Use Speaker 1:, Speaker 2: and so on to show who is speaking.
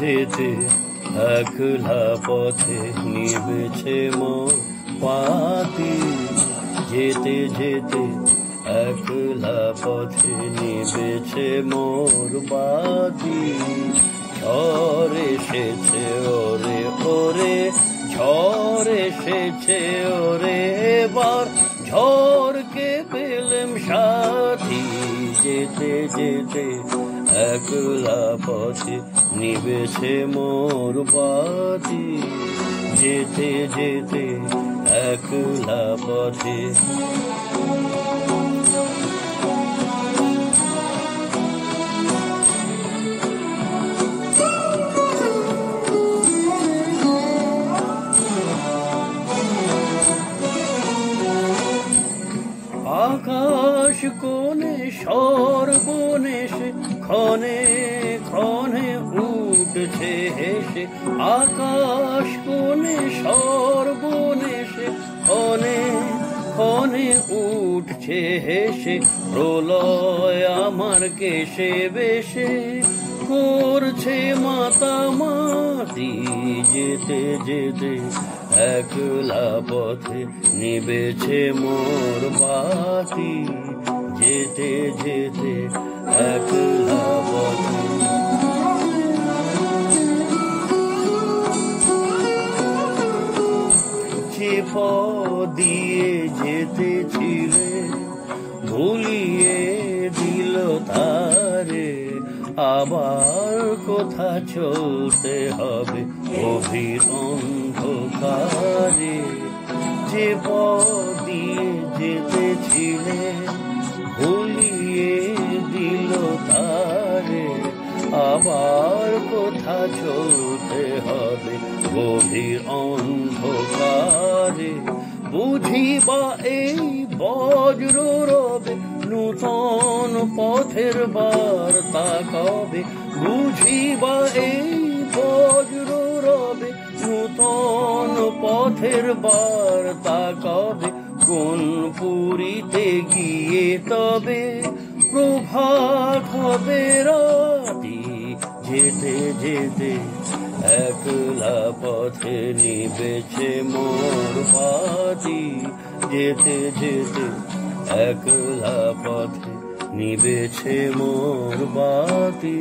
Speaker 1: যেতে একলা পথে নিবেছে মোর বাতি, যেতে যেতে একলা পথে নিবেছে মোর বাতি। ঝড় এসেছে ওরে ওরে, ঝড় এসেছে ওরে, এবার ঝড়কে পেলাম সাথী। যেতে যেতে একলা পথে নিবেছে মোর বাতি, যেতে যেতে একলা পথে। আকাশ কোণে সর্বনেশে ক্ষণে ক্ষণে উঠছে হেসে, আকাশ কোণে সর্বনেশে ক্ষণে ক্ষণে উঠছে হেসে। প্রলয় আমার কেশে বেশে করছে মাতামাতি, যেতে যেতে একলা পথে নিবেছে মোর বাতি, যেতে যেতে একলা পথে। যে পথ দিয়ে যেতেছিলে ভুলিয়ে দিল তারে, আবার কোথা চলতে হবে গভীর অন্ধকারে। যে পথ দিয়ে যেতেছিলে ভুলিয়ে দিল তারে, আবার কোথা চলতে হবে গভীর অন্ধকারে। বুঝিবা এই বজ্র রবে নূতন পথের বার্তা কবে, বুঝিবা এই বজ্র রবে নূতন পথের বার্তা কবে। কোন পুরীতে গিয়ে তবে প্রভাত হবে রাতি, যেতে যেতে একলা পথে নিবেছে মোর বাতি, যেতে যেতে একলা পথে নিবেছে মোর বাতি।